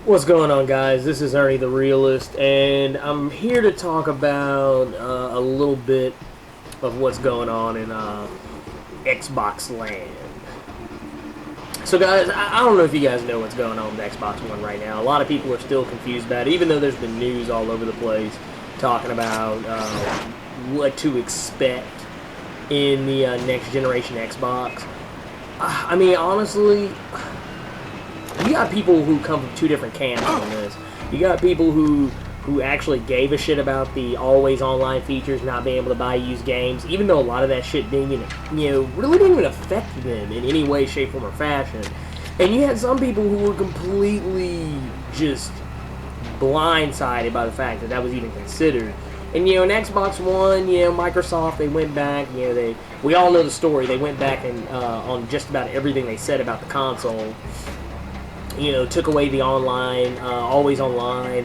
What's going on, guys? This is Ernie the Realist, and I'm here to talk about a little bit of what's going on in Xbox land. So, guys, I don't know if you guys know what's going on with Xbox One right now. A lot of people are still confused about it, even though there's been news all over the place talking about what to expect in the next generation Xbox. I mean, honestly, you got people who come from two different camps on this. You got people who actually gave a shit about the always online features, not being able to buy used games, even though a lot of that shit didn't even, really didn't even affect them in any way, shape, form, or fashion. And you had some people who were completely just blindsided by the fact that that was even considered. And in Xbox One, Microsoft, they went back, we all know the story. They went back and on just about everything they said about the console. Took away the online, always online,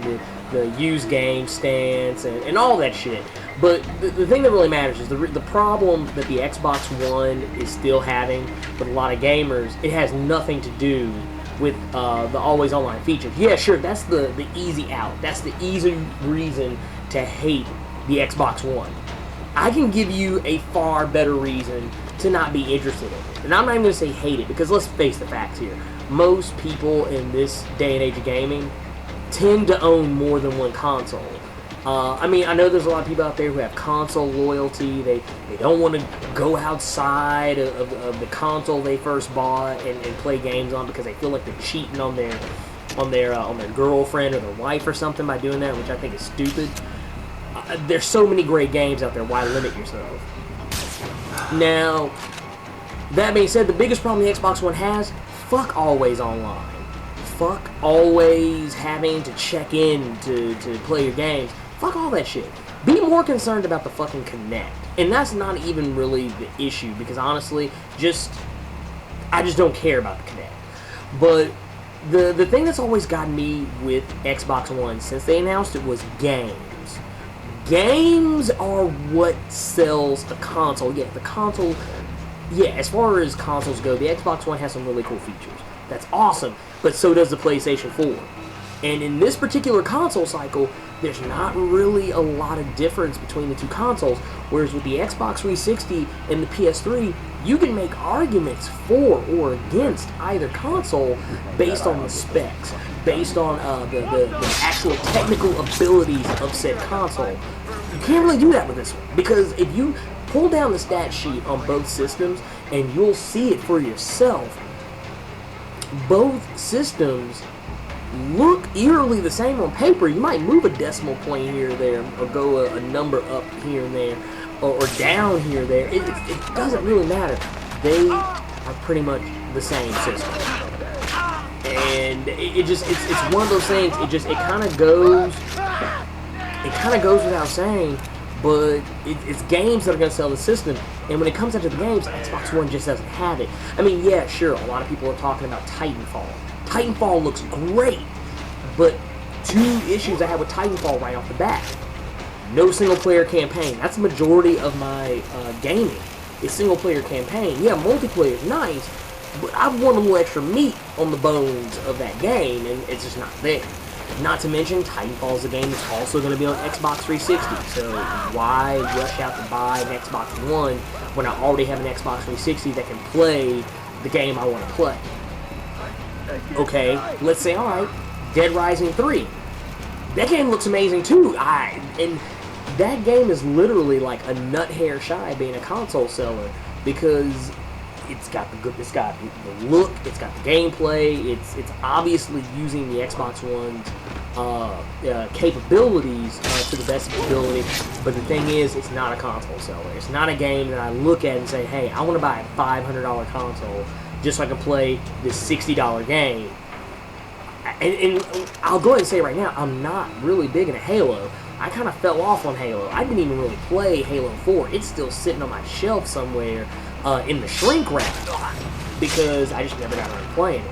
the used game stance, and all that shit. But the thing that really matters is the problem that the Xbox One is still having with a lot of gamers. It has nothing to do with the always online features. Yeah, sure, that's the easy out. That's the easy reason to hate the Xbox One. I can give you a far better reason to not be interested in it. And I'm not even going to say hate it, because let's face the facts here. Most people in this day and age of gaming tend to own more than one console. I mean, I know there's a lot of people out there who have console loyalty. They don't want to go outside of the console they first bought and play games on because they feel like they're cheating on their girlfriend or their wife or something by doing that, which I think is stupid. There's so many great games out there. Why limit yourself? Now, that being said, the biggest problem the Xbox One has, fuck always online. Fuck always having to check in to play your games. Fuck all that shit. Be more concerned about the fucking Kinect. And that's not even really the issue, because honestly, I just don't care about the Kinect. But the thing that's always gotten me with Xbox One since they announced it was games. Games are what sells a console. Yeah, the console... Yeah, as far as consoles go, the Xbox One has some really cool features. That's awesome, but so does the PlayStation 4. And in this particular console cycle, there's not really a lot of difference between the two consoles, whereas with the Xbox 360 and the PS3, you can make arguments for or against either console based on the specs, based on the actual technical abilities of said console. You can't really do that with this one, because if you pull down the stat sheet on both systems, and you'll see it for yourself. Both systems look eerily the same on paper. You might move a decimal point here or there, or go a number up here and there, or down here or there. It doesn't really matter. They are pretty much the same system. And it's one of those things. It kind of goes without saying. But it's games that are going to sell the system. And when it comes down to the games, Xbox One just doesn't have it. I mean, yeah, sure, a lot of people are talking about Titanfall. Titanfall looks great, but two issues I have with Titanfall right off the bat. No single-player campaign. That's the majority of my gaming, is single-player campaign. Yeah, multiplayer is nice, but I want a little extra meat on the bones of that game, and it's just not there. Not to mention, Titanfall is a game that's also going to be on Xbox 360, so why rush out to buy an Xbox One when I already have an Xbox 360 that can play the game I want to play? Okay, let's say, alright, Dead Rising 3. That game looks amazing too, and that game is literally like a nut hair shy of being a console seller, because it's got the look, it's got the gameplay, it's obviously using the Xbox One's capabilities to the best of its ability, but the thing is, it's not a console seller. It's not a game that I look at and say, hey, I want to buy a $500 console just so I can play this $60 game. And I'll go ahead and say right now, I'm not really big into Halo. I kind of fell off on Halo. I didn't even really play Halo 4. It's still sitting on my shelf somewhere in the shrink wrap, because I just never got around to playing it.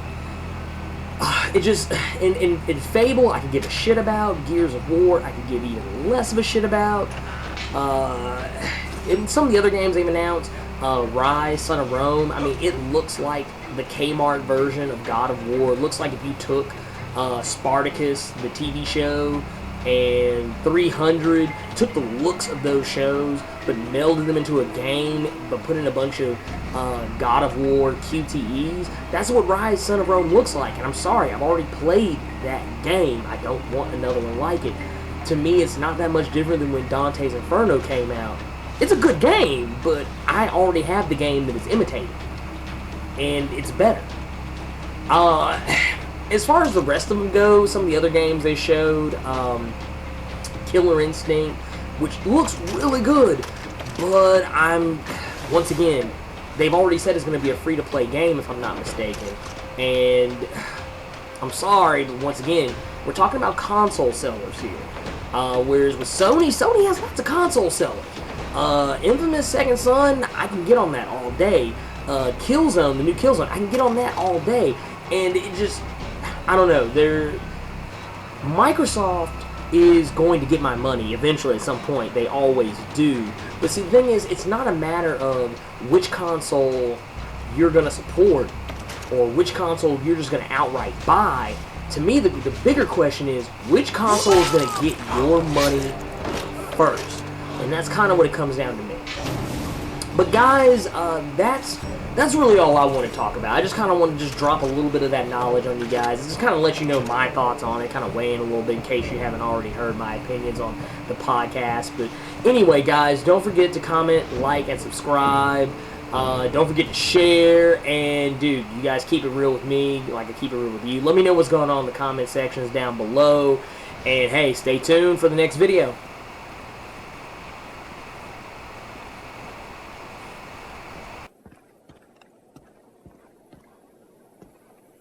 It just, in Fable, I could give a shit about. Gears of War, I could give even less of a shit about. In some of the other games they've announced, Rise, Son of Rome, I mean, it looks like the Kmart version of God of War. It looks like if you took Spartacus, the TV show, and 300, took the looks of those shows but melded them into a game, but put in a bunch of God of War QTEs. That's what Rise Son of Rome looks like, and I'm sorry, I've already played that game. I don't want another one like it. To me, it's not that much different than when Dante's Inferno came out. It's a good game, but I already have the game that it's imitating, and it's better. As far as the rest of them go, some of the other games they showed, Killer Instinct, which looks really good, but once again, they've already said it's going to be a free-to-play game, if I'm not mistaken, and I'm sorry, but once again, we're talking about console sellers here, whereas with Sony has lots of console sellers. Infamous Second Son, I can get on that all day. Killzone, the new Killzone, I can get on that all day, and it just, I don't know, Microsoft is going to get my money eventually at some point. They always do. But see, the thing is, it's not a matter of which console you're going to support or which console you're just going to outright buy. To me, the bigger question is, which console is going to get your money first? And that's kind of what it comes down to me. But guys, that's really all I want to talk about. I just kind of want to just drop a little bit of that knowledge on you guys. Just kind of let you know my thoughts on it, kind of weigh in a little bit in case you haven't already heard my opinions on the podcast. But anyway, guys, don't forget to comment, like, and subscribe. Don't forget to share. And, dude, you guys keep it real with me like I keep it real with you. Let me know what's going on in the comment sections down below. And, hey, stay tuned for the next video.